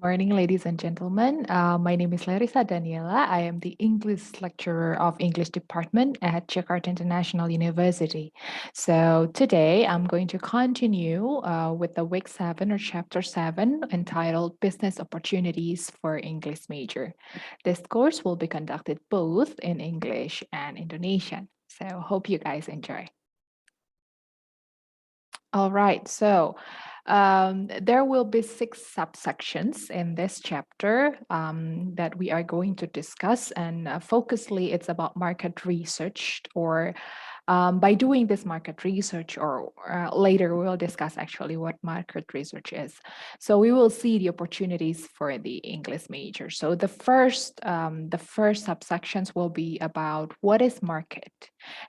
Morning, ladies and gentlemen. My name is Larissa Daniela. I am the English lecturer of English department at Jakarta International University. So today I'm going to continue with the week 7 or chapter 7 entitled Business Opportunities for English Major. This course will be conducted both in English and Indonesian. So hope you guys enjoy. All right, so there will be 6 subsections in this chapter that we are going to discuss, and focusly, it's about market research or by doing this market research, or later we'll discuss actually what market research is. So we will see the opportunities for the English major. So the first subsections will be about what is market,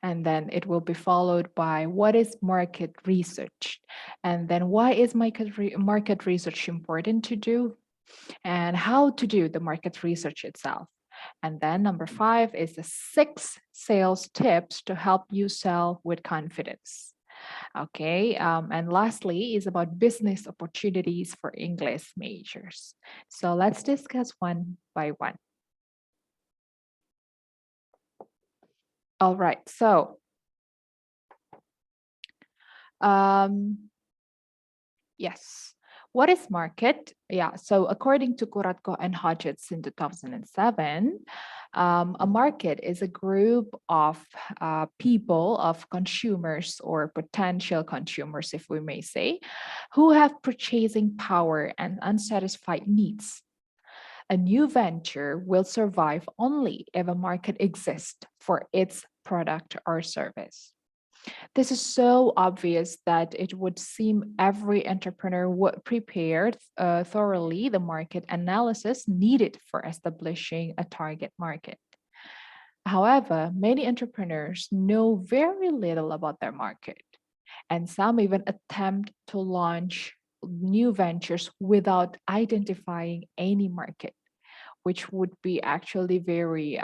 and then it will be followed by what is market research, and then why is market research important to do, and how to do the market research itself. And then number 5 is the 6 sales tips to help you sell with confidence. Okay, and lastly is about business opportunities for English majors. So let's discuss one by one. All right, so yes. What is market? Yeah, so according to Kuratko and Hodgetts in 2007, a market is a group of people, of consumers or potential consumers, if we may say, who have purchasing power and unsatisfied needs. A new venture will survive only if a market exists for its product or service. This is so obvious that it would seem every entrepreneur would prepare thoroughly the market analysis needed for establishing a target market. However, many entrepreneurs know very little about their market, and some even attempt to launch new ventures without identifying any market, which would be actually very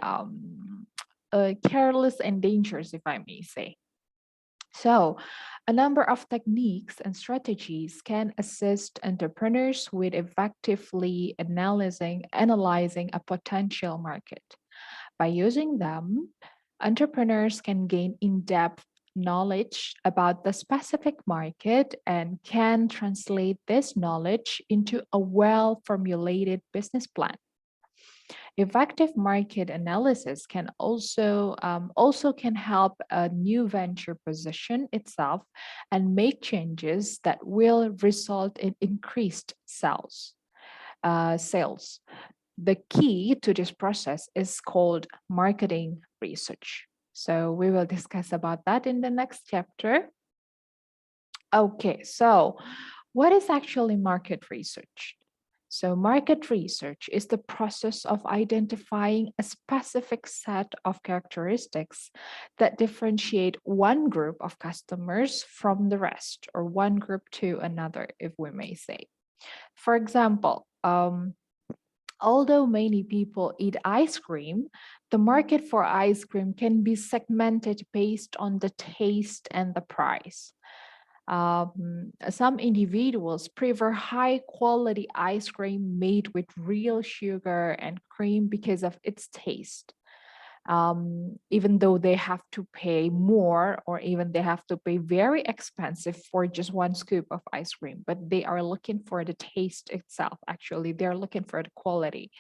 careless and dangerous, if I may say. So, a number of techniques and strategies can assist entrepreneurs with effectively analyzing a potential market. By using them, entrepreneurs can gain in-depth knowledge about the specific market and can translate this knowledge into a well-formulated business plan. Effective market analysis can also can help a new venture position itself and make changes that will result in increased sales. The key to this process is called marketing research. So we will discuss about that in the next chapter. Okay, so what is actually market research? So, market research is the process of identifying a specific set of characteristics that differentiate one group of customers from the rest, or one group to another, if we may say. For example, although many people eat ice cream, the market for ice cream can be segmented based on the taste and the price. Some individuals prefer high quality ice cream made with real sugar and cream because of its taste. Even though they have to pay more, or even they have to pay very expensive for just one scoop of ice cream, but they are looking for the taste itself. Actually, they're looking for the quality.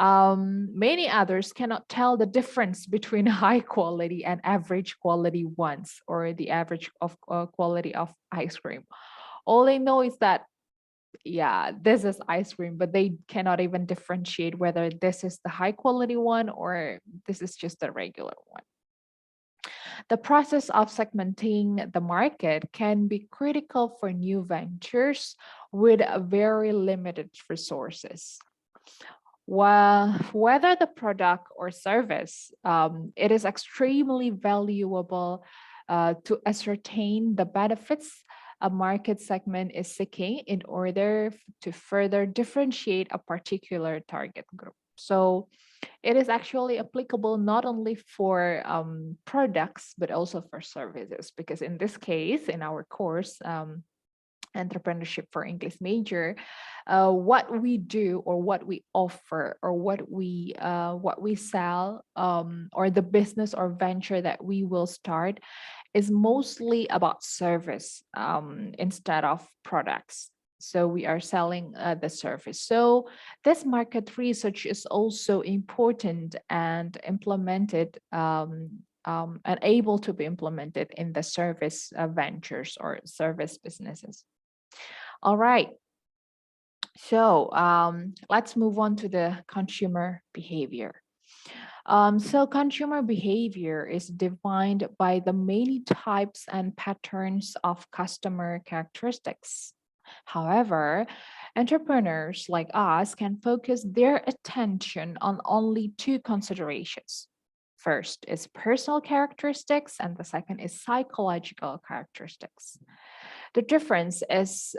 Many others cannot tell the difference between high quality and average quality ones, or the average of quality of ice cream. All they know is that, yeah, this is ice cream, but they cannot even differentiate whether this is the high quality one or this is just a regular one. The process of segmenting the market can be critical for new ventures with very limited resources. Well, whether the product or service, it is extremely valuable to ascertain the benefits a market segment is seeking in order to further differentiate a particular target group. So it is actually applicable not only for products, but also for services, because in this case, in our course, entrepreneurship for English major, what we do or what we offer or what we sell, or the business or venture that we will start is mostly about service, instead of products. So we are selling the service. So this market research is also important and implemented, and able to be implemented in the service ventures or service businesses. All right. So let's move on to the consumer behavior. So consumer behavior is defined by the many types and patterns of customer characteristics. However, entrepreneurs like us can focus their attention on only two considerations. First is personal characteristics, and the second is psychological characteristics. The differences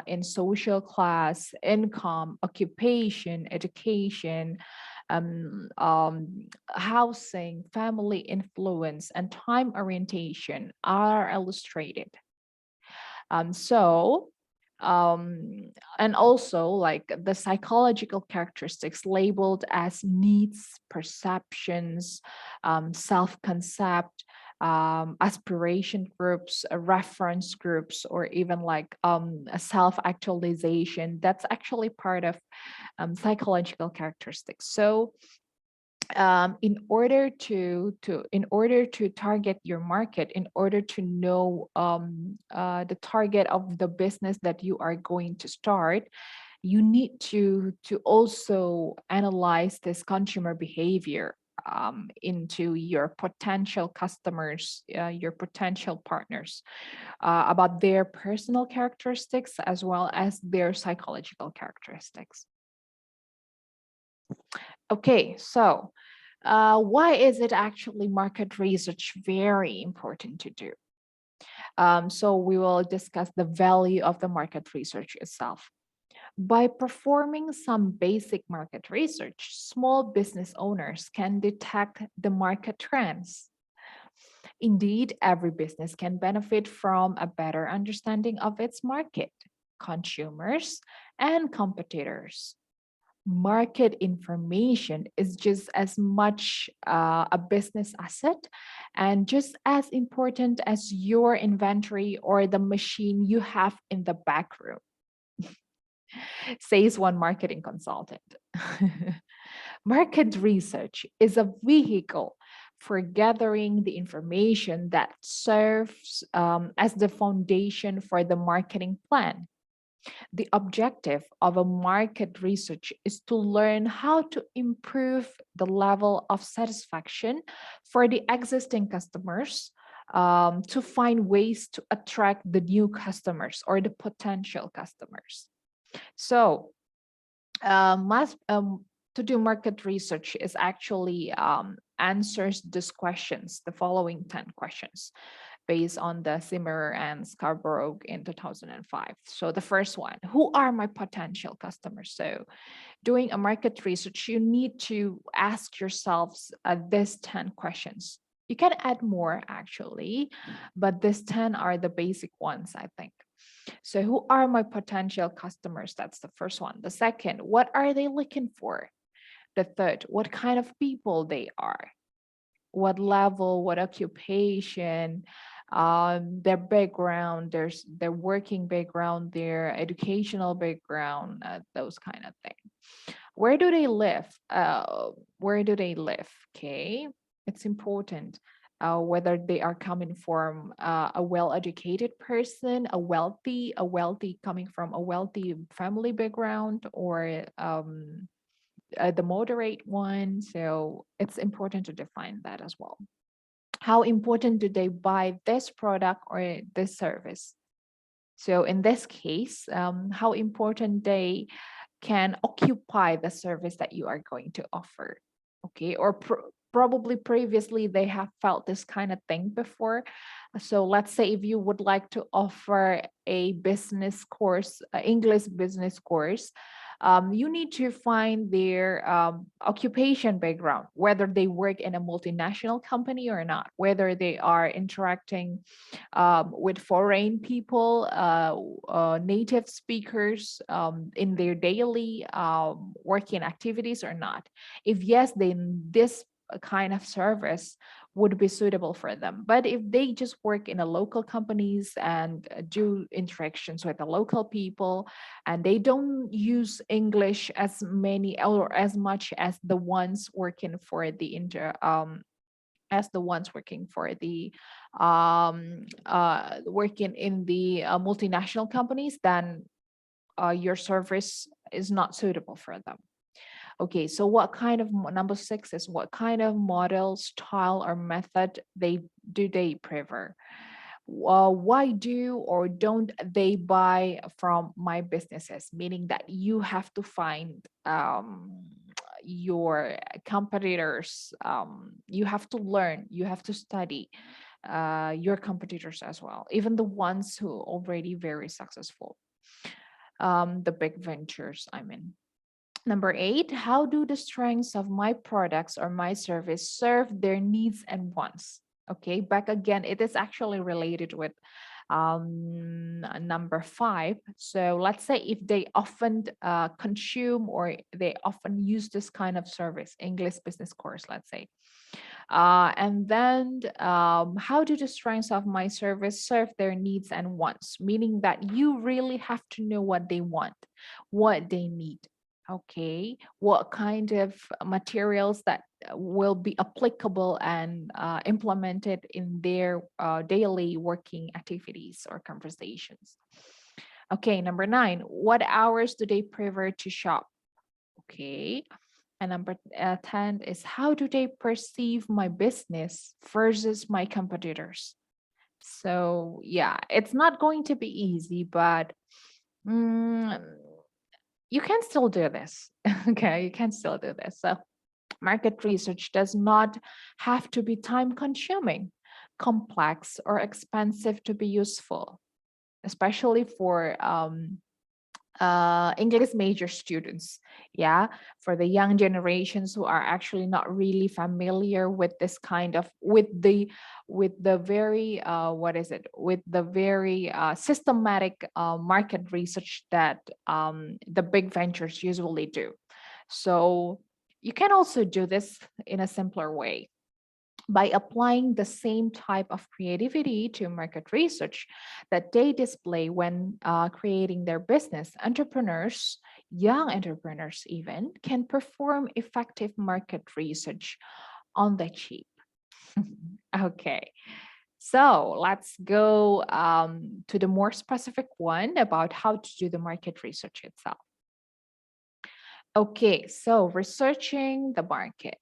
in social class, income, occupation, education, housing, family influence, and time orientation are illustrated. So, and also like the psychological characteristics labeled as needs, perceptions, self-concept, aspiration groups, reference groups, or even like a self-actualization. That's actually part of psychological characteristics. So in order to target your market, in order to know the target of the business that you are going to start, you need to also analyze this consumer behavior into your potential customers, your potential partners, about their personal characteristics as well as their psychological characteristics. Okay, so why is it actually market research very important to do? So we will discuss the value of the market research itself. By performing some basic market research, small business owners can detect the market trends. Indeed, every business can benefit from a better understanding of its market, consumers, and competitors. Market information is just as much a business asset and just as important as your inventory or the machine you have in the back room, says one marketing consultant. Market research is a vehicle for gathering the information that serves as the foundation for the marketing plan. The objective of a market research is to learn how to improve the level of satisfaction for the existing customers, to find ways to attract the new customers or the potential customers. So, to do market research is actually answers these questions, the following 10 questions, based on the Zimmer and Scarborough in 2005. So the first one, who are my potential customers? So doing a market research, you need to ask yourselves these 10 questions. You can add more actually, but these 10 are the basic ones, I think. So who are my potential customers? That's the first one. The second, what are they looking for? The third, what kind of people they are? What level, what occupation, their background, their working background, their educational background, those kind of things. Where do they live? Where do they live? Okay, it's important. Whether they are coming from a well-educated person, a wealthy coming from a wealthy family background, or the moderate one. So it's important to define that as well. How important do they buy this product or this service? So in this case, how important they can occupy the service that you are going to offer. Okay, or probably previously they have felt this kind of thing before. So let's say if you would like to offer a business course, English business course, You need to find their occupation background, whether they work in a multinational company or not, whether they are interacting with foreign people, native speakers in their daily working activities or not. If yes, then this kind of service would be suitable for them. But if they just work in a local companies and do interactions with the local people, and they don't use English as many or as much as the ones working for the working in the multinational companies, then your service is not suitable for them. Okay, so what kind of number 6 is what kind of model, style, or method they prefer? Why do or don't they buy from my businesses? Meaning that you have to find your competitors. You have to learn, you have to study your competitors as well, even the ones who already very successful. The big ventures, I mean. Number 8, how do the strengths of my products or my service serve their needs and wants? Okay, back again, it is actually related with number 5. So let's say if they often consume or they often use this kind of service, English business course, let's say. And then how do the strengths of my service serve their needs and wants? Meaning that you really have to know what they want, what they need. Okay, what kind of materials that will be applicable and implemented in their daily working activities or conversations. Okay, number 9, what hours do they prefer to shop? Okay, and number 10 is how do they perceive my business versus my competitors? So yeah, it's not going to be easy, but mm, you can still do this. Okay, you can still do this. So market research does not have to be time consuming, complex, or expensive to be useful, especially for English major students. Yeah, for the young generations who are actually not really familiar with this kind of with the very what is it with the very systematic market research that the big ventures usually do. So you can also do this in a simpler way by applying the same type of creativity to market research that they display when creating their business. Entrepreneurs, young entrepreneurs even, can perform effective market research on the cheap. Okay, so let's go to the more specific one about how to do the market research itself. Okay, so researching the market.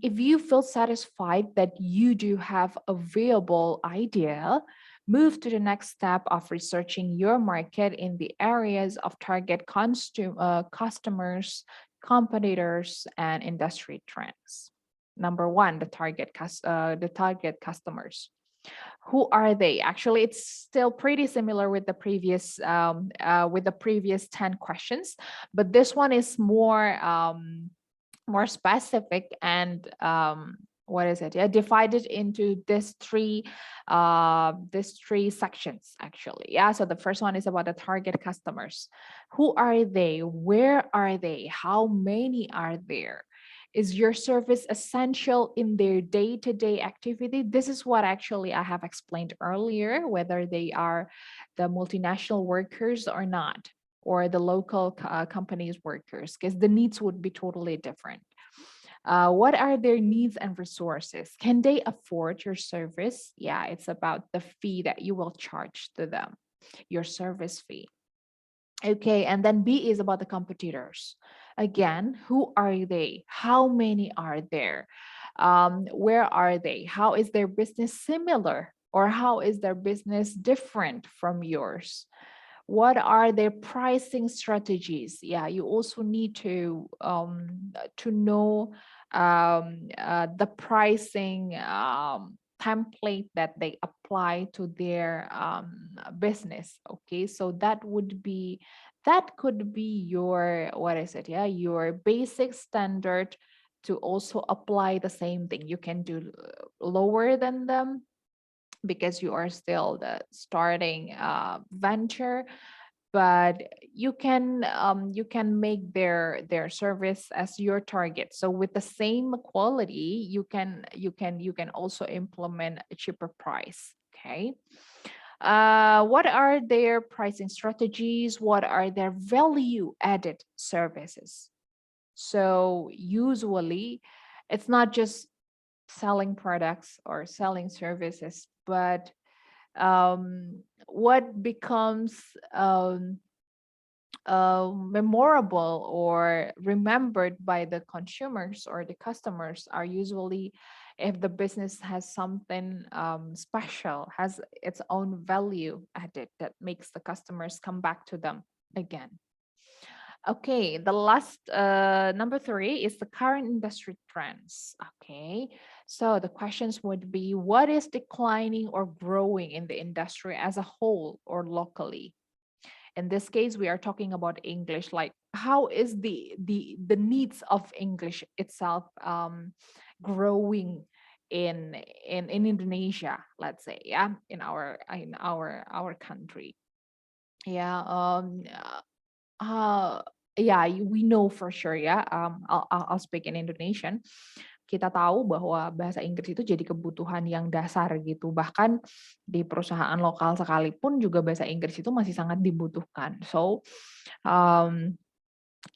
If you feel satisfied that you do have a viable idea, move to the next step of researching your market in the areas of target customers, competitors, and industry trends. Number 1, the target customers. Who are they? Actually, it's still pretty similar with the previous 10 questions, but this one is more specific and what is it? Yeah, divided into these three sections actually. Yeah, so the first one is about the target customers. Who are they? Where are they? How many are there? Is your service essential in their day-to-day activity? This is what actually I have explained earlier, whether they are the multinational workers or not, or the local companies workers, because the needs would be totally different. What are their needs and resources? Can they afford your service? Yeah, it's about the fee that you will charge to them, your service fee. Okay, and then B is about the competitors. Again, who are they? How many are there? Where are they? How is their business similar? Or how is their business different from yours? What are their pricing strategies? Yeah, you also need to know the pricing template that they apply to their business. Okay, so that could be your, what is it, yeah, your basic standard to also apply the same thing. You can do lower than them because you are still the starting venture, but you can make their service as your target. So with the same quality, you can also implement a cheaper price. Okay. What are their pricing strategies? What are their value added services? So usually it's not just selling products or selling services, but what becomes memorable or remembered by the consumers or the customers are usually if the business has something special, has its own value added that makes the customers come back to them again. Okay, the last number 3 is the current industry trends. Okay, so the questions would be, what is declining or growing in the industry as a whole or locally? In this case, we are talking about English, like how is the needs of English itself growing in Indonesia, let's say, yeah, in our country. Yeah, yeah, we know for sure ya. I'll speak in Indonesian. Kita tahu bahwa bahasa Inggris itu jadi kebutuhan yang dasar gitu. Bahkan di perusahaan lokal sekalipun juga bahasa Inggris itu masih sangat dibutuhkan. So, um,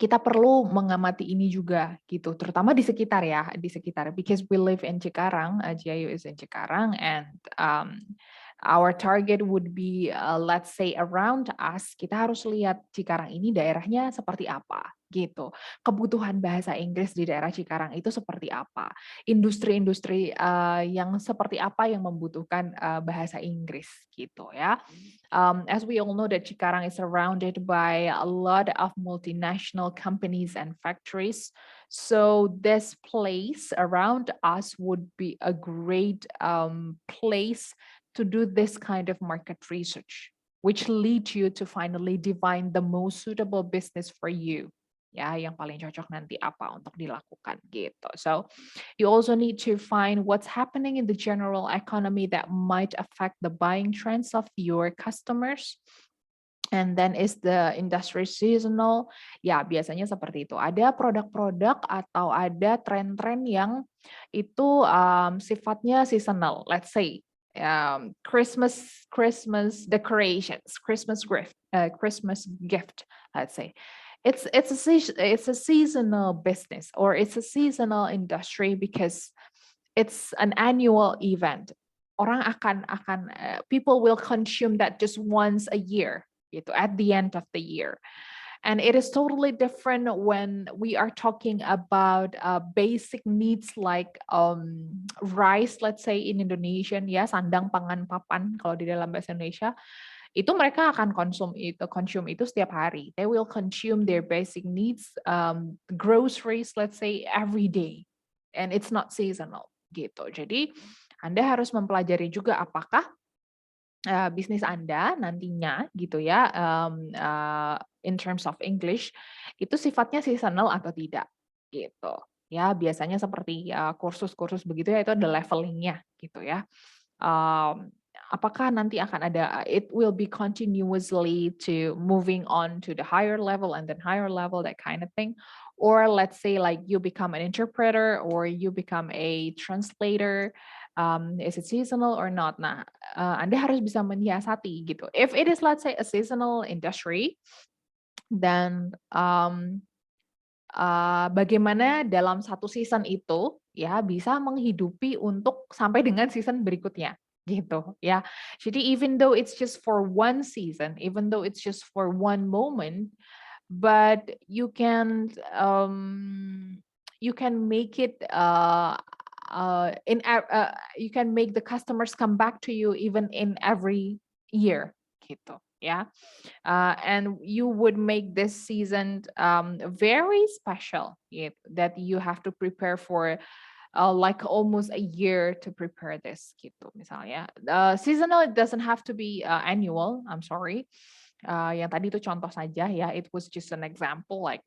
kita perlu mengamati ini juga gitu, terutama di sekitar ya, di sekitar. Because we live in Cikarang, GIU is in Cikarang, and our target would be, let's say around us. Kita harus lihat Cikarang ini daerahnya seperti apa gitu. Kebutuhan bahasa Inggris di daerah Cikarang itu seperti apa? Industri-industri yang seperti apa yang membutuhkan bahasa Inggris gitu ya. As we all know that Cikarang is surrounded by a lot of multinational companies and factories. So this place around us would be a great place to do this kind of market research, which lead you to finally define the most suitable business for you. Ya, yang paling cocok nanti apa untuk dilakukan gitu. So you also need to find what's happening in the general economy that might affect the buying trends of your customers. And then is the industry seasonal? Ya, biasanya seperti itu. Ada produk-produk atau ada tren-tren yang itu sifatnya seasonal. Let's say Christmas decorations, Christmas gift. Let's say it's a seasonal business or it's a seasonal industry because it's an annual event. Orang people will consume that just once a year, gitu, at the end of the year. And it is totally different when we are talking about basic needs like rice, let's say in Indonesian, ya, sandang pangan papan kalau di dalam bahasa Indonesia. Itu mereka akan consume itu setiap hari. They will consume their basic needs, groceries, let's say, every day. And it's not seasonal, gitu. Jadi, Anda harus mempelajari juga apakah bisnis Anda nantinya gitu ya, in terms of English, itu sifatnya seasonal atau tidak, gitu. Ya, biasanya seperti kursus-kursus begitu ya, itu ada levelingnya gitu ya. Apakah nanti akan ada, it will be continuously to moving on to the higher level and then higher level, that kind of thing. Or let's say like you become an interpreter or you become a translator, is it seasonal or not? Nah, Anda harus bisa menyiasati gitu. If it is, let's say, a seasonal industry, then bagaimana dalam satu season itu ya bisa menghidupi untuk sampai dengan season berikutnya gitu ya. Jadi even though it's just for one season, even though it's just for one moment, but you can make it you can make the customers come back to you even in every year gitu ya. And you would make this season very special, that you have to prepare for like almost a year to prepare this gitu misalnya. Seasonal, it doesn't have to be annual. I'm sorry. Yang tadi itu contoh saja ya. It was just an example like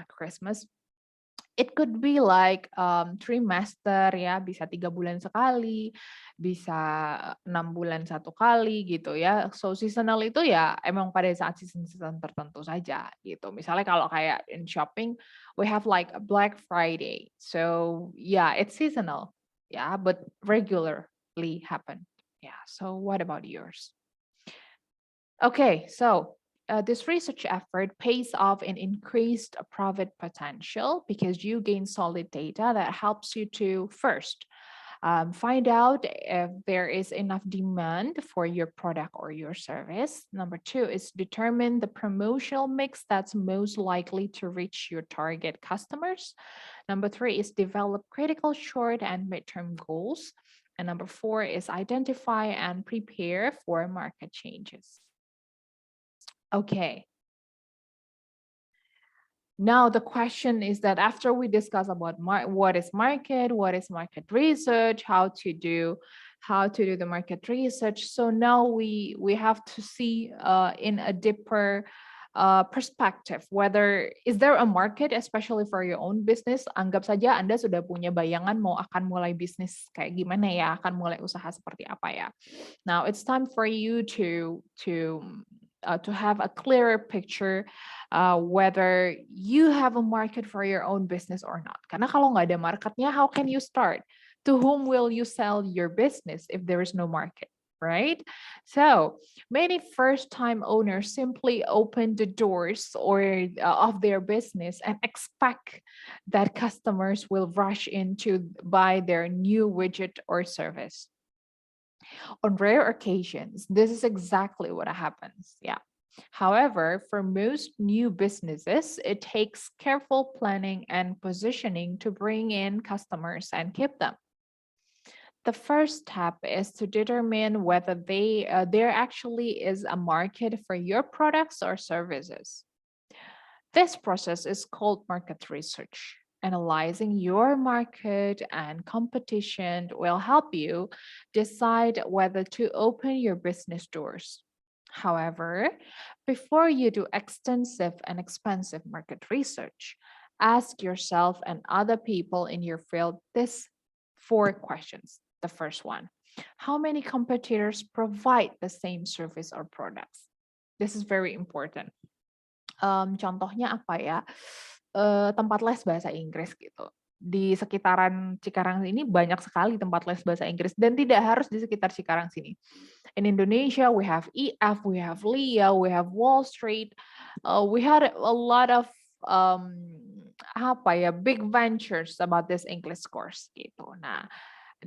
Christmas. It could be like trimester ya, bisa 3 bulan sekali, bisa 6 bulan satu kali gitu ya. So seasonal itu ya emang pada saat season-season tertentu saja gitu. Misalnya kalau kayak in shopping, we have like a Black Friday. So yeah, it's seasonal. Yeah, but regularly happen. Yeah. So what about yours? Okay, so this research effort pays off in increased profit potential because you gain solid data that helps you to first find out if there is enough demand for your product or your service. Number two is determine the promotional mix that's most likely to reach your target customers. Number three is develop critical short and midterm goals. And number four is identify and prepare for market changes. Okay. Now the question is that after we discuss about what is market research, how to do the market research. So now we have to see in a deeper perspective whether is there a market especially for your own business. Anggap saja Anda sudah punya bayangan mau akan mulai bisnis kayak gimana ya, akan mulai usaha seperti apa ya. Now it's time for you to have a clearer picture whether you have a market for your own business or not. Karena kalau nggak ada marketnya, how can you start? To whom will you sell your business if there is no market, right? So many first-time owners simply open the doors of their business and expect that customers will rush in to buy their new widget or service. On rare occasions, this is exactly what happens. Yeah. However, for most new businesses, it takes careful planning and positioning to bring in customers and keep them. The first step is to determine whether there actually is a market for your products or services. This process is called market research. Analyzing your market and competition will help you decide whether to open your business doors. However, before you do extensive and expensive market research, ask yourself and other people in your field these 4 questions. The first one, how many competitors provide the same service or products? This is very important. Contohnya apa ya? Tempat les bahasa Inggris gitu. Di sekitaran Cikarang ini banyak sekali tempat les bahasa Inggris dan tidak harus di sekitar Cikarang sini. In Indonesia, we have EF, we have LIA, we have Wall Street. We had a lot of big ventures about this English course gitu. Nah,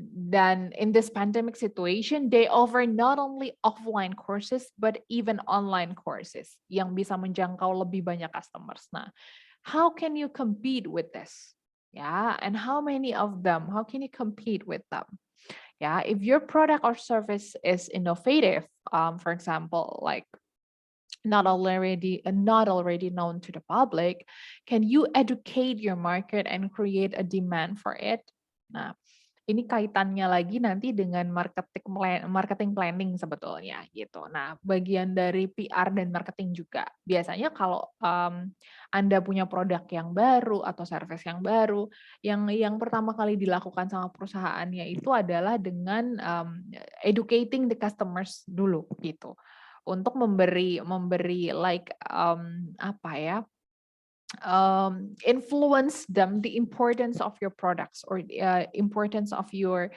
dan in this pandemic situation, they offer not only offline courses but even online courses yang bisa menjangkau lebih banyak customers. Nah, how can you compete with this? Yeah, and how many of them? How can you compete with them? Yeah, if your product or service is innovative, for example, like not already known to the public, can you educate your market and create a demand for it? Nah, ini kaitannya lagi nanti dengan marketing planning sebetulnya gitu. Nah, bagian dari PR dan marketing juga. Biasanya kalau Anda punya produk yang baru atau service yang baru, yang pertama kali dilakukan sama perusahaannya itu adalah dengan educating the customers dulu gitu. Untuk memberi like influence them the importance of your products or importance of your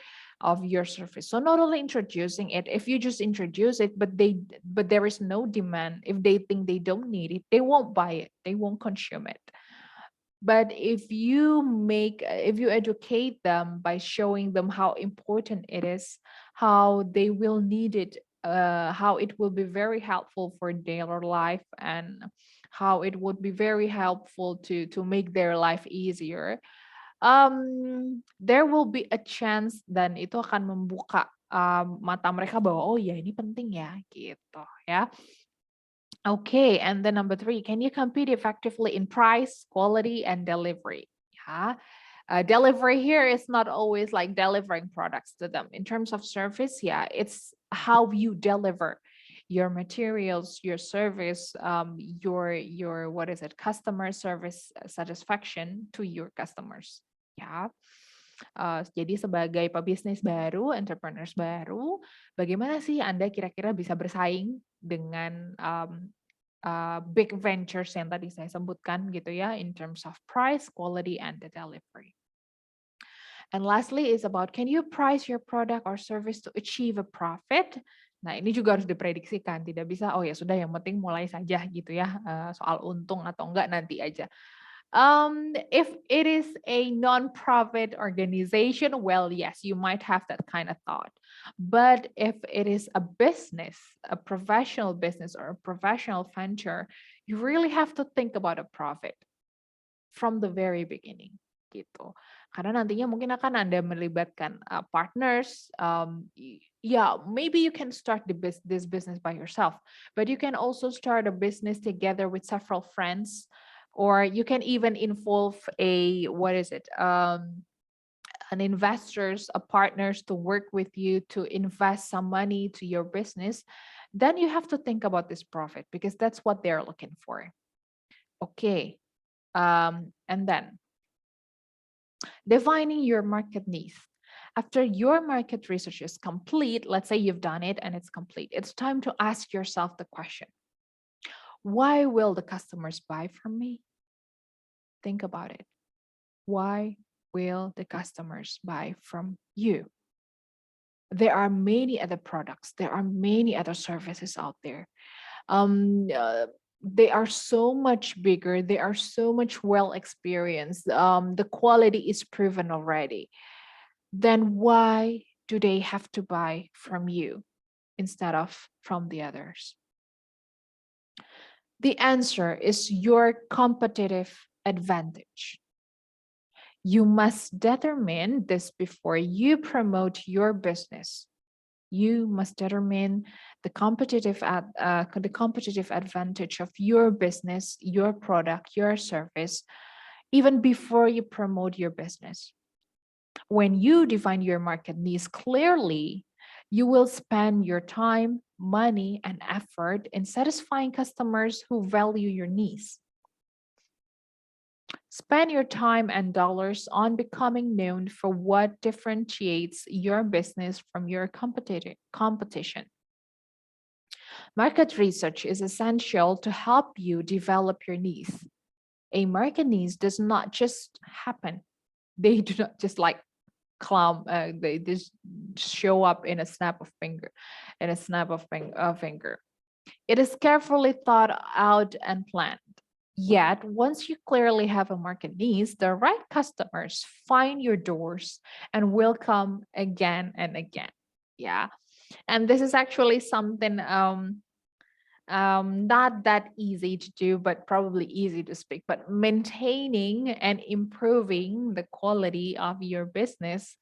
service. So not only introducing it, if you just introduce it but there is no demand, if they think they don't need it, they won't buy it, they won't consume it. But if you educate them by showing them how important it is, how they will need it, how it will be very helpful for their life, and how it would be very helpful to make their life easier, there will be a chance dan itu akan membuka mata mereka bahwa oh ya ini penting ya gitu ya. Okay, and then number 3, can you compete effectively in price, quality, and delivery? Yeah. Delivery here is not always like delivering products to them. In terms of service, yeah, it's how you deliver your materials, your service, your what is it, customer service satisfaction to your customers. Ya, jadi sebagai pebisnis baru, entrepreneurs baru, bagaimana sih Anda kira-kira bisa bersaing dengan big ventures yang tadi saya sebutkan gitu ya, in terms of price, quality, and the delivery. And lastly is about, can you price your product or service to achieve a profit? Nah, ini juga harus diprediksikan, tidak bisa oh ya sudah yang penting mulai saja gitu ya, soal untung atau enggak nanti aja. If it is a non-profit organization, well, yes, you might have that kind of thought. But if it is a business, a professional business or a professional venture, you really have to think about a profit from the very beginning gitu. Karena nantinya mungkin akan Anda melibatkan partners. Yeah, maybe you can start this business by yourself, but you can also start a business together with several friends, or you can even involve an investors, a partners to work with you to invest some money to your business. Then you have to think about this profit because that's what they're looking for. Okay. And then defining your market needs. After your market research is complete, let's say you've done it and it's complete, it's time to ask yourself the question, why will the customers buy from me? Think about it. Why will the customers buy from you? There are many other products, there are many other services out there. They are so much bigger, they are so much well experienced, the quality is proven already. Then why do they have to buy from you instead of from the others? The answer is your competitive advantage. You must determine this before you promote your business. You must determine the competitive advantage of your business, your product, your service, even before you promote your business. When you define your market needs clearly, you will spend your time, money, and effort in satisfying customers who value your needs. Spend your time and dollars on becoming known for what differentiates your business from your competition. Market research is essential to help you develop your needs. A market needs does not just happen. They do not just like they just show up in a snap of finger. It is carefully thought out and planned. Yet, once you clearly have a market needs, the right customers find your doors and will come again and again. Yeah. And this is actually something not that easy to do, but probably easy to speak. But maintaining and improving the quality of your business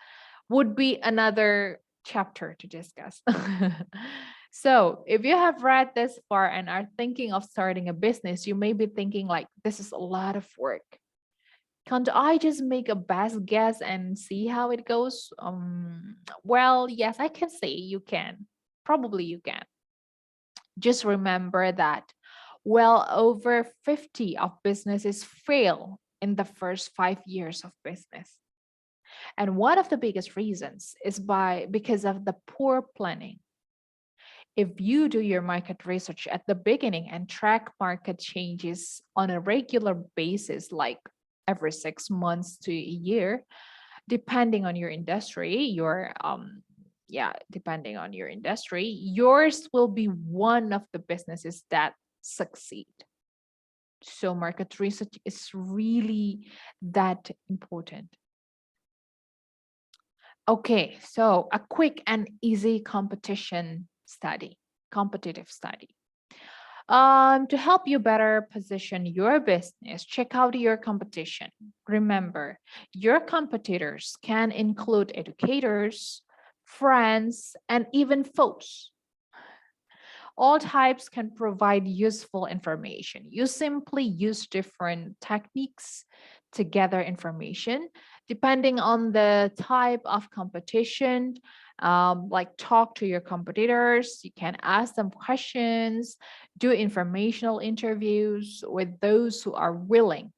would be another chapter to discuss. So if you have read this far and are thinking of starting a business, you may be thinking like, this is a lot of work. Can't I just make a best guess and see how it goes? Well, yes, I can say you can. Probably you can. Just remember that well over 50 of businesses fail in the first 5 years of business. And one of the biggest reasons is because of the poor planning. If you do your market research at the beginning and track market changes on a regular basis, like every 6 months to a year, depending on your industry, depending on your industry, yours will be one of the businesses that succeed. So market research is really that important. Okay, so a quick and easy competitive study. To help you better position your business, check out your competition. Remember, your competitors can include educators, friends, and even foes. All types can provide useful information. You simply use different techniques to gather information depending on the type of competition. Like talk to your competitors, you can ask them questions, do informational interviews with those who are willing,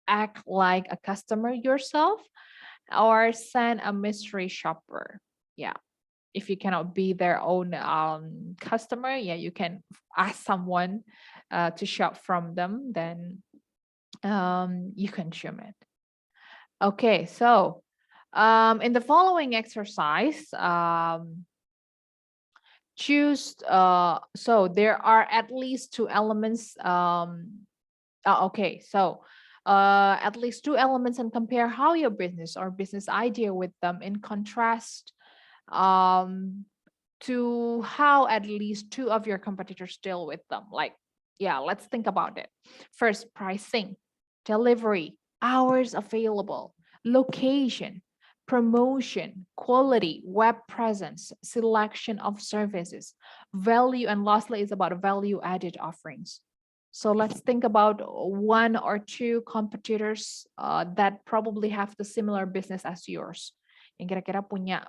act like a customer yourself, or send a mystery shopper. Yeah, if you cannot be their own customer, yeah, you can ask someone to shop from them, then you consume it. Okay, so in the following exercise, choose, so there are at least two elements. Okay, so at least two elements and compare how your business or business idea with them in contrast to how at least two of your competitors deal with them. Like, yeah, let's think about it. First, pricing, delivery, hours available, location, promotion, quality, web presence, selection of services, value, and lastly is about value added offerings. So let's think about one or two competitors that probably have the similar business as yours. Yang kira-kira punya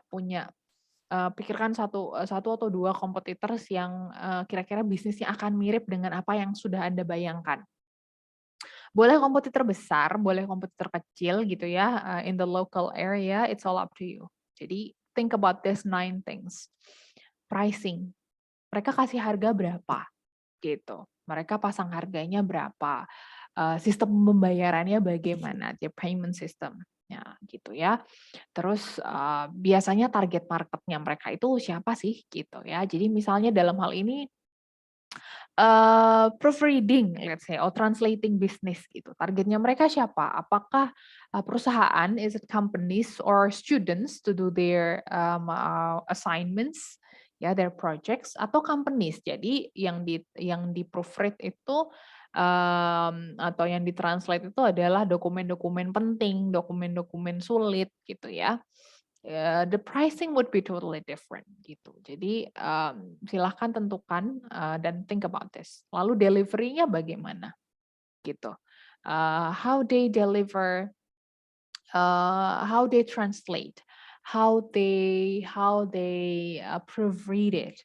pikirkan satu atau dua kompetitors yang kira-kira bisnisnya akan mirip dengan apa yang sudah Anda bayangkan. Boleh kompetitor besar, boleh kompetitor kecil gitu ya, in the local area, it's all up to you. Jadi think about these 9 things. Pricing, mereka kasih harga berapa gitu. Mereka pasang harganya berapa, sistem pembayarannya bagaimana, their payment system. Ya, gitu ya. Terus biasanya target marketnya mereka itu siapa sih gitu ya. Jadi misalnya dalam hal ini proofreading let's say or translating business gitu. Targetnya mereka siapa? Apakah perusahaan, is it companies or students to do their assignments, ya their projects, atau companies. Jadi yang di proofread itu atau yang ditranslate itu adalah dokumen-dokumen penting, dokumen-dokumen sulit gitu ya. The pricing would be totally different gitu. Jadi silahkan tentukan dan think about this. Lalu delivery-nya bagaimana gitu. How they deliver, how they translate, how they proofread it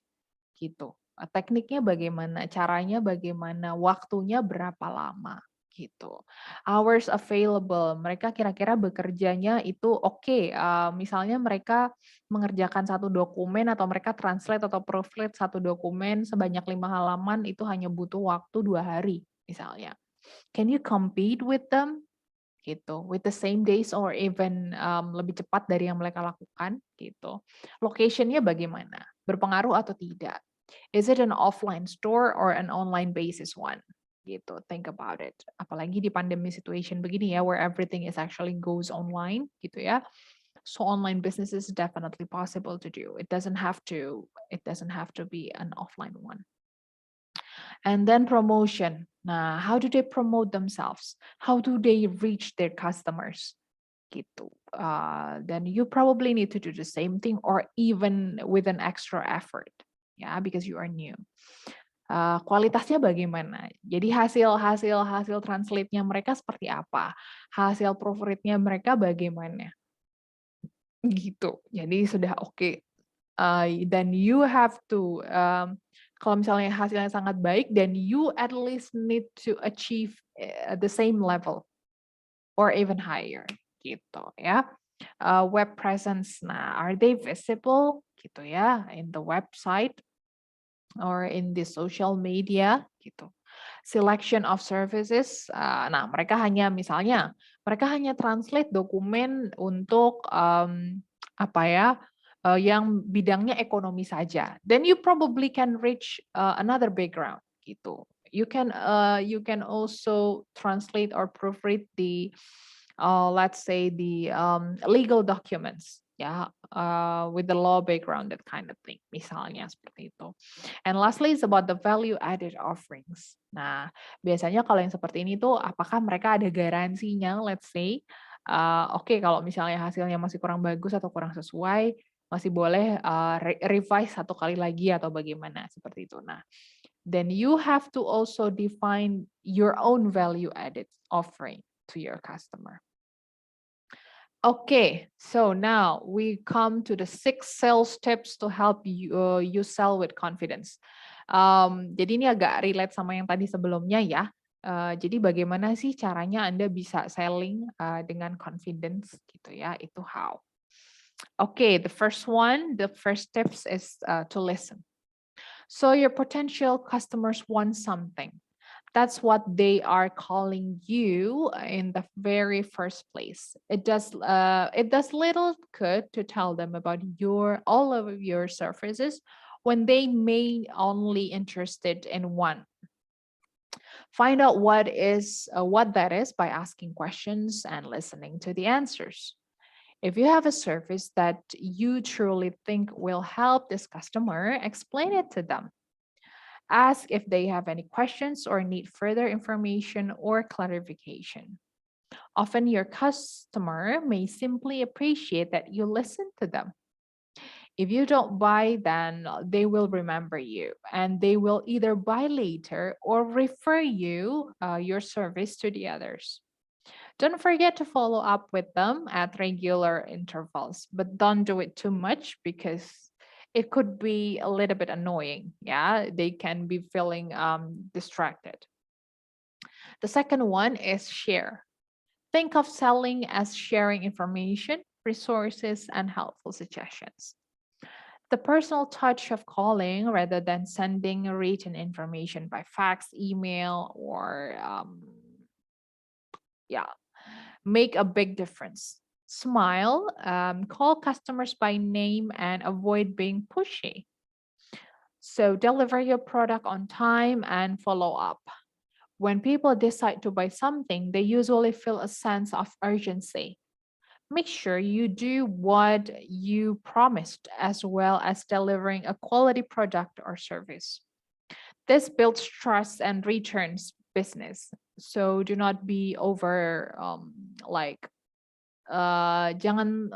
gitu. Tekniknya bagaimana, caranya bagaimana, waktunya berapa lama gitu. Hours available, mereka kira-kira bekerjanya itu oke. Misalnya mereka mengerjakan satu dokumen atau mereka translate atau proofread satu dokumen sebanyak 5 halaman itu hanya butuh waktu 2 hari misalnya. Can you compete with them? Gitu, with the same days or even lebih cepat dari yang mereka lakukan gitu. Location-nya bagaimana? Berpengaruh atau tidak? Is it an offline store or an online basis one? Gitu, think about it. Apalagi di pandemi situation begini ya, where everything is actually goes online gitu ya. So online business is definitely possible to do. It doesn't have to be an offline one. And then promotion. Nah, how do they promote themselves? How do they reach their customers? Gitu. Then you probably need to do the same thing or even with an extra effort. Ya, because you are new. Kualitasnya bagaimana? Jadi hasil translate-nya mereka seperti apa? Hasil proofread-nya mereka bagaimana? Gitu. Jadi sudah oke. Then you have to kalau misalnya hasilnya sangat baik, then you at least need to achieve the same level or even higher gitu ya. Web presence, nah are they visible gitu ya in the website or in the social media gitu. Selection of services, nah mereka hanya misalnya mereka hanya translate dokumen untuk apa ya, yang bidangnya ekonomi saja. Then you probably can reach another background gitu. You can also translate or proofread the let's say the legal documents ya, with the law background, that kind of thing misalnya seperti itu. And lastly is about the value added offerings. Nah, biasanya kalau yang seperti ini tuh apakah mereka ada garansinya, let's say oke, kalau misalnya hasilnya masih kurang bagus atau kurang sesuai, masih boleh revise satu kali lagi atau bagaimana seperti itu. Nah, then you have to also define your own value added offering to your customer. Okay, so now we come to the 6 sales tips to help you sell with confidence. Jadi ini agak relate sama yang tadi sebelumnya ya. Jadi bagaimana sih caranya Anda bisa selling dengan confidence gitu ya? Itu how. Okay, the first tips is to listen. So your potential customers want something. That's what they are calling you in the very first place. It does little good to tell them about all of your services when they may only interested in one. Find out what that is by asking questions and listening to the answers. If you have a service that you truly think will help this customer, explain it to them. Ask if they have any questions or need further information or clarification. Often your customer may simply appreciate that you listen to them. If you don't buy, then they will remember you and they will either buy later or refer your service to the others. Don't forget to follow up with them at regular intervals, but don't do it too much because it could be a little bit annoying. Yeah, they can be feeling distracted. The second one is share. Think of selling as sharing information, resources, and helpful suggestions. The personal touch of calling rather than sending written information by fax, email, or make a big difference. Smile, call customers by name, and avoid being pushy. So deliver your product on time and follow up. When people decide to buy something, they usually feel a sense of urgency. Make sure you do what you promised as well as delivering a quality product or service. This builds trust and returns business. So do not be over jangan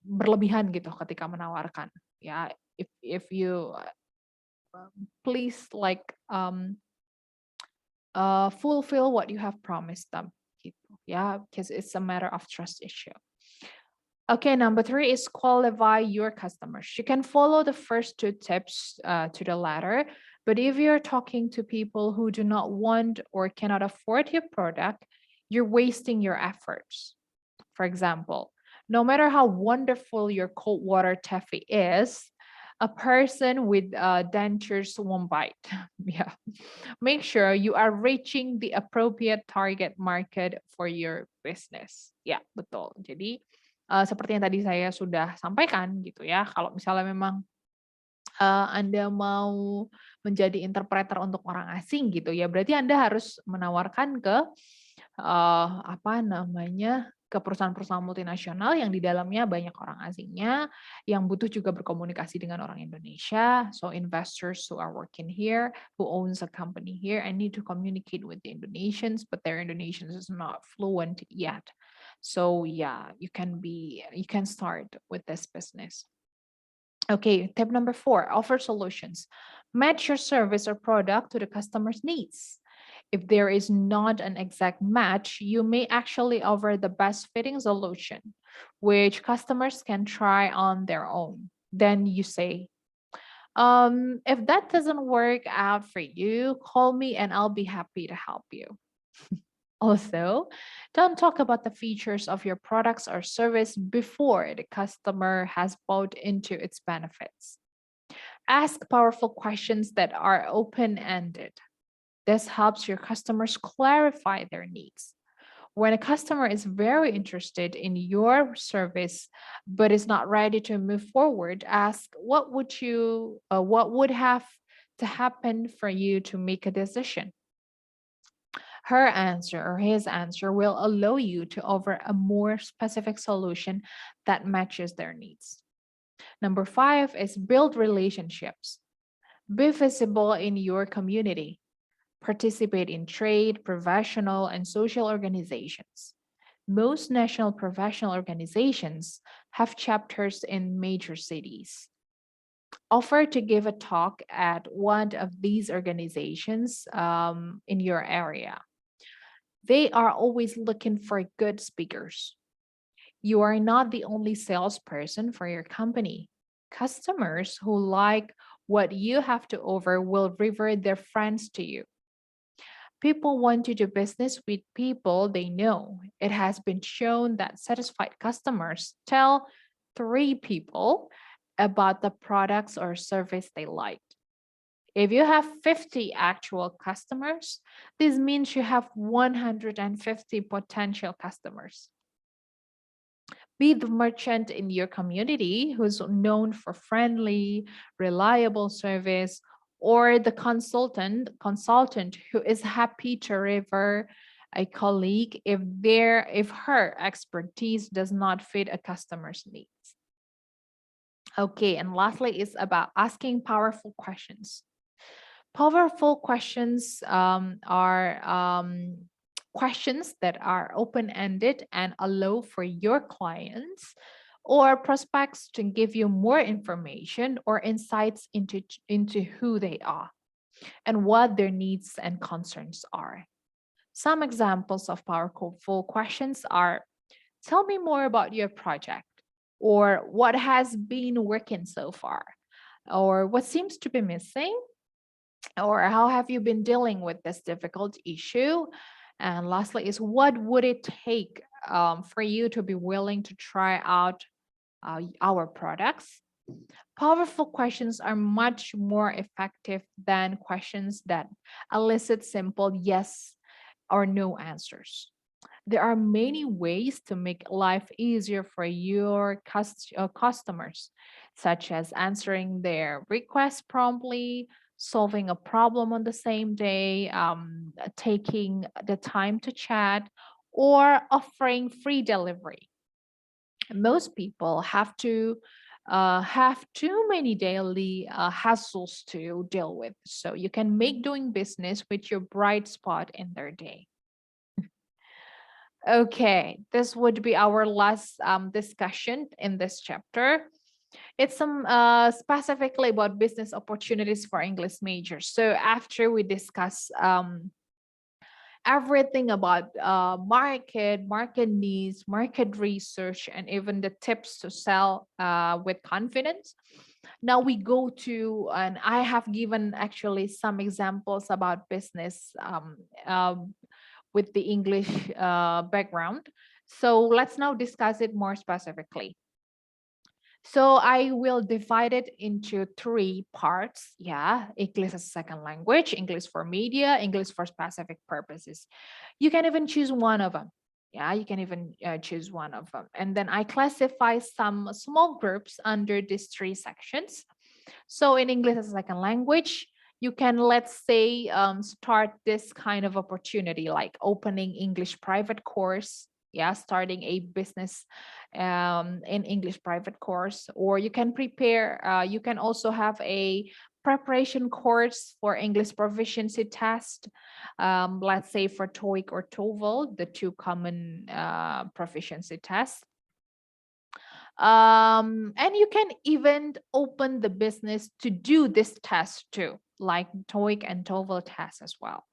berlebihan gitu ketika menawarkan. Ya, if you please fulfill what you have promised them. Yeah, because it's a matter of trust issue. Okay, number 3 is qualify your customers. You can follow the first 2 tips to the latter, but if you're talking to people who do not want or cannot afford your product, you're wasting your efforts. For example, no matter how wonderful your cold water taffy is, a person with dentures won't bite. Yeah. Make sure you are reaching the appropriate target market for your business. Ya, betul. Jadi seperti yang tadi saya sudah sampaikan gitu ya, kalau misalnya memang Anda mau menjadi interpreter untuk orang asing gitu ya, berarti Anda harus menawarkan ke ke perusahaan-perusahaan multinasional yang di dalamnya banyak orang asingnya, yang butuh juga berkomunikasi dengan orang Indonesia. So investors who are working here, who owns a company here, and need to communicate with the Indonesians, but their Indonesian is not fluent yet. So yeah, you can start with this business. Okay, tip number 4, offer solutions. Match your service or product to the customer's needs. If there is not an exact match, you may actually offer the best fitting solution, which customers can try on their own. Then you say, if that doesn't work out for you, call me and I'll be happy to help you. Also, don't talk about the features of your products or service before the customer has bought into its benefits. Ask powerful questions that are open-ended. This helps your customers clarify their needs. When a customer is very interested in your service but is not ready to move forward, ask what would have to happen for you to make a decision. Her answer or his answer will allow you to offer a more specific solution that matches their needs. Number 5 is build relationships. Be visible in your community. Participate in trade, professional, and social organizations. Most national professional organizations have chapters in major cities. Offer to give a talk at one of these organizations in your area. They are always looking for good speakers. You are not the only salesperson for your company. Customers who like what you have to offer will refer their friends to you. People want to do business with people they know. It has been shown that satisfied customers tell three people about the products or service they like. If you have 50 actual customers, this means you have 150 potential customers. Be the merchant in your community who's known for friendly, reliable service, or the consultant who is happy to refer a colleague if her expertise does not fit a customer's needs. Okay, and lastly is about asking powerful questions. Powerful questions are questions that are open ended and allow for your clients or prospects to give you more information or insights into who they are and what their needs and concerns are. Some examples of powerful questions are: tell me more about your project, or what has been working so far, or what seems to be missing, or how have you been dealing with this difficult issue? And lastly is, what would it take for you to be willing to try out our products? Powerful questions are much more effective than questions that elicit simple yes or no answers. There are many ways to make life easier for your customers, such as answering their requests promptly, solving a problem on the same day, taking the time to chat, or offering free delivery. Most people have too many daily hassles to deal with, so you can make doing business with your bright spot in their day. Okay, this would be our last discussion in this chapter. It's some specifically about business opportunities for English majors. So after we discuss everything about market needs, market research, and even the tips to sell with confidence, now we go to, and I have given actually some examples about business with the English background. So let's now discuss it more specifically. So I will divide it into three parts. Yeah, English as a second language, English for media, English for specific purposes. You can even choose one of them. Yeah, you can even choose one of them. And then I classify some small groups under these three sections. So in English as a second language, you can, let's say, start this kind of opportunity like opening English private course. Yeah, starting a business in English private course, or you can prepare, you can also have a preparation course for English proficiency test, let's say for TOEIC or TOEFL, the two common proficiency tests. And you can even open the business to do this test too, like TOEIC and TOEFL tests as well.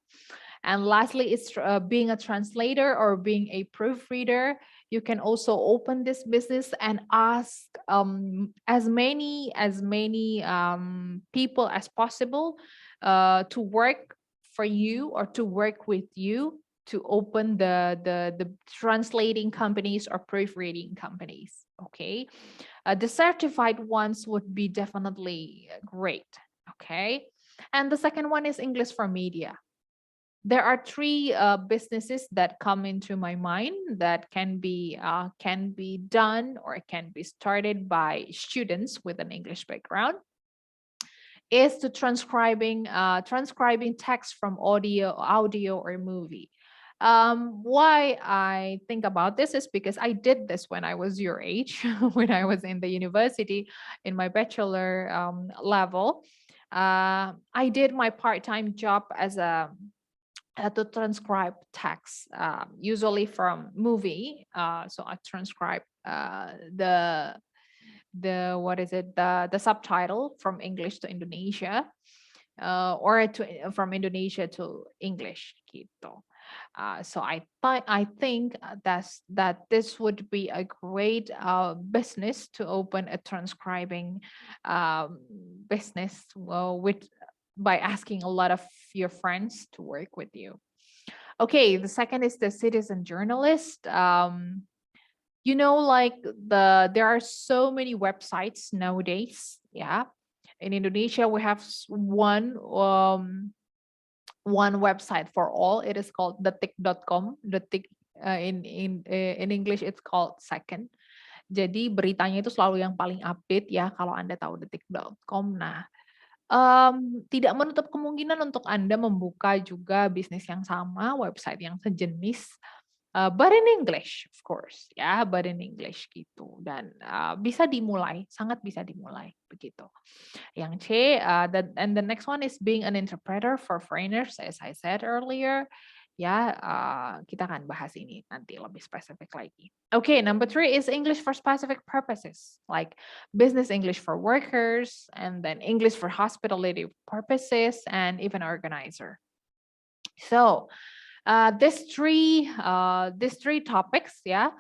And lastly, it's being a translator or being a proofreader. You can also open this business and ask as many people as possible to work for you or to work with you to open the translating companies or proofreading companies. Okay, the certified ones would be definitely great. Okay, and the second one is English for media. There are three businesses that come into my mind that can be done or can be started by students with an English background. Is to transcribing text from audio or movie. Why I think about this is because I did this when I was your age, when I was in the university in my bachelor level. I did my part-time job as a to transcribe text, usually from movie. So I transcribe the what is it, the subtitle from English to Indonesia. or from Indonesia to English gitu. So I think that this would be a great business to open a transcribing business with by asking a lot of your friends to work with you. Okay, the second is the citizen journalist. Like there are so many websites nowadays. Yeah, in Indonesia we have one website for all. It is called detik.com. Detik in English it's called Second. Jadi beritanya itu selalu yang paling update ya kalau Anda tahu detik.com. Nah, tidak menutup kemungkinan untuk Anda membuka juga bisnis yang sama, website yang sejenis, but in English, of course, ya, but in English gitu. Dan bisa dimulai, sangat bisa dimulai begitu. Yang C, and the next one is being an interpreter for foreigners, as I said earlier. Ya, kita akan bahas ini nanti lebih spesifik lagi. Okay, number 3 is English for specific purposes, like business English for workers, and then English for hospitality purposes, and even organizer. So, these three topics, yeah,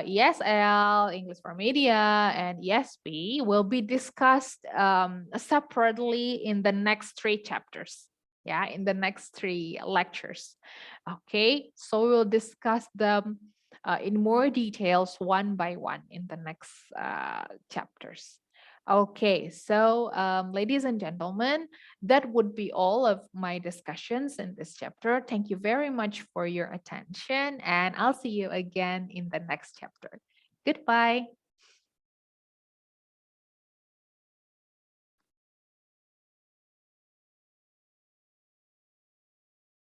ESL, English for Media, and ESP will be discussed separately in the next 3 chapters. Yeah, in the next 3 lectures. Okay, so we'll discuss them in more details one by one in the next chapters. Okay, so ladies and gentlemen, that would be all of my discussions in this chapter. Thank you very much for your attention, and I'll see you again in the next chapter. Goodbye.